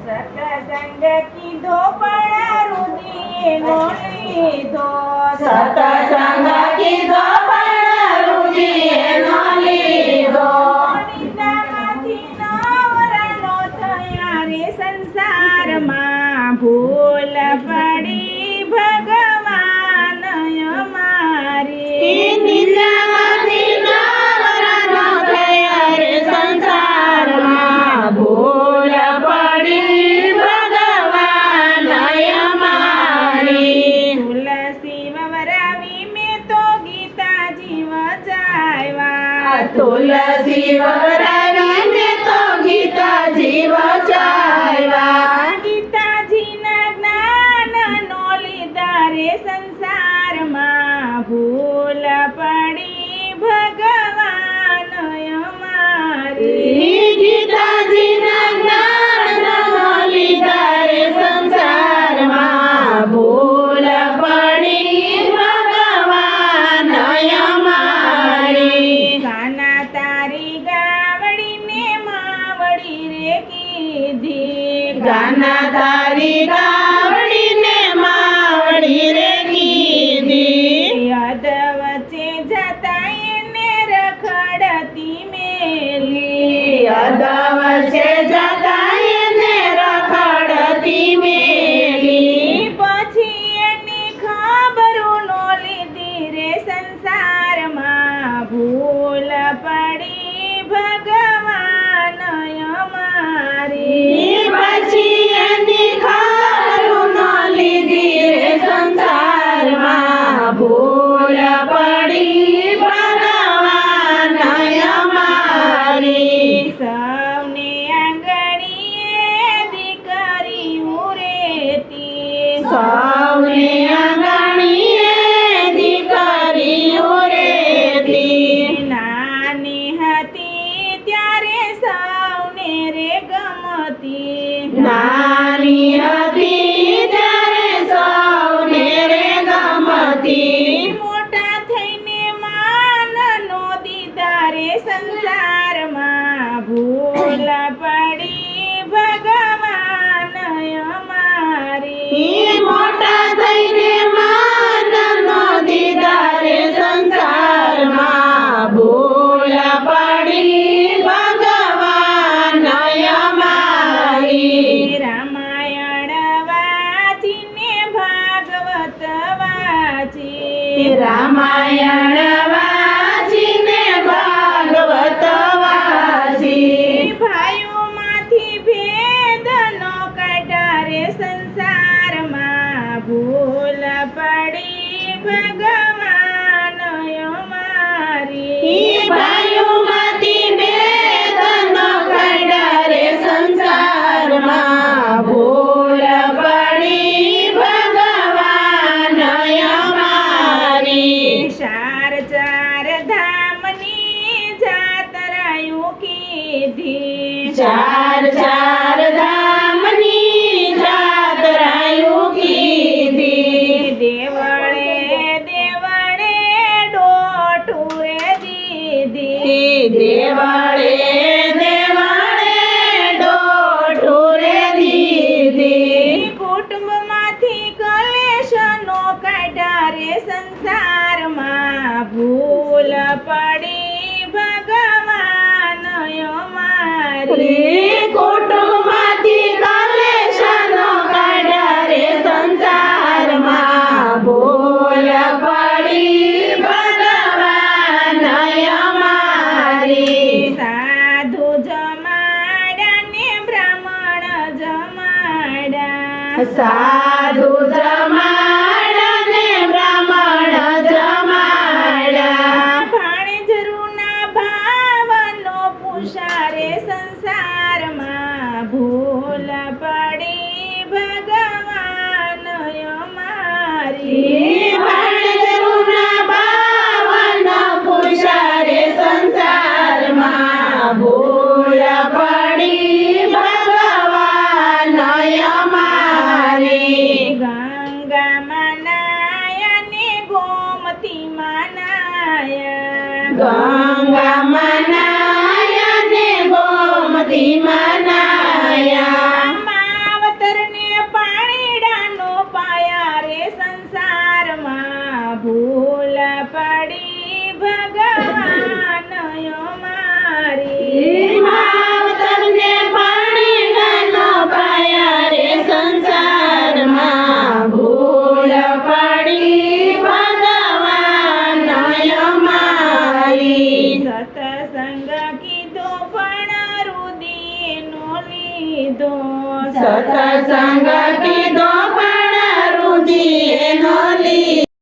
સત્સંગ કીધો પણ રુધિર નો લીધો, સત્સંગ કીધો પણ રુધિર નો લીધો, નિંદામાંથી નવરનો થયા રે સંસારમાં, ભૂલ પડી ભગવાન અમારી, નિંદામાંથી નવરનો થયા રે સંસારમાં, ભૂલ પડી ભગવાન અમારી. તુલસી વવરાવી મેં તો ગીતાજી વચાવ્યા, તુલસી વવરાવી મેં તો ગીતાજી વચાવ્યા, ગીતાજીના જ્ઞાનનો લીધા રે સંસારમાં, ભૂલ પડી ભગવાન અમારી, ગીતાજીના જ્ઞાનનો લીધા રે સંસારમાં, ભૂલ પડી ભગવાન અમારી. કાના તારી ગાવડીને માવડી રે કીધી, ગાના તારી ગાવડીને માવડી રે કીધી, યાદ વચ્ચે જતા એને રખડતી મેલી, અદવસે જતા એને રખડતી મેલી, પછી એની ખબરો નો લીધી રે સંસારમાં, ભૂલ પડી ભગવાન અમારી, પછી એની ખબરો ન લીધી રે સંસારમાં, ભૂલ પડી ભગવાન અમારી. સૌને આંગણીએ દીકરીઓ રેતી, સૌને આંગણીએ દીકરીઓ રેતી, નાની હતી ત્યારે સૌને રે ગમતી, નાની હતી ત્યારે સૌને રે ગમતી, મોટા થઈને માનનો દીધા રે સંસારમાં, ભૂલ પડી ભગવાન અમારી, મોટા થઈને માનનો દીધા રે સંસારમાં, ભૂલ પડી ભગવાન અમારી. રામાયણ વાંચીને ભાગવત વાંચી, રામાયણ વાંચીને ભાગવત વાંચી, ભાઈઓમાંથી ભેદનો કાઢ્યા રે સંસારમાં, ભૂલ પડી ભગવાન અમારી, ભાઈઓમાંથી ભેદનો કાઢ્યા રે સંસારમાં, ભૂલ પડી ભગવાન અમારી. ચાર ચાર ધામની જાતરાયું કીધી, ચાર ચાર ધામની જાતરાયું કીધી, દેવળે દેવળે ડોટુરે દીધી, દેવળે દેવળે ડોટુરે દીધી, કુટુંબમાંથી કલેશનો કાઢ્યા રે સંસારમાં, ભૂલ પડી ભગવાન અમારી, કુટુંબમાંથી કલેશનો કાઢ્યા રે સંસારમાં, ભૂલ પડી ભગવાન અમારી. સાધુ જમાડ્યા ને બ્રાહ્મણ જમાડ્યા, સાધુ જમાડા ને બ્રાહ્મણ જમાડા, ભાણેજરૂના ભાવનો પૂછા રે સંસારમાં, ભૂલ પડી ભગવાન અમારી, ભાણેજરૂના ભાવનો પૂછા રે સંસારમાં, ભૂલ પડી ભગવાન અમારી. ગંગા મનાયા ને ગોમતી મનાયા, ગંગા મનાયા ને ગોમતી ભગવાન અમારી માવતરને પાણી ગાનો પાયા રે સંસારમાં ભૂલ પડી ભગવાન અમારી સતસંગ કીધો પણ રુદીનો લીધો સતસંગ કીધો પણ રુધિ એનો લીધો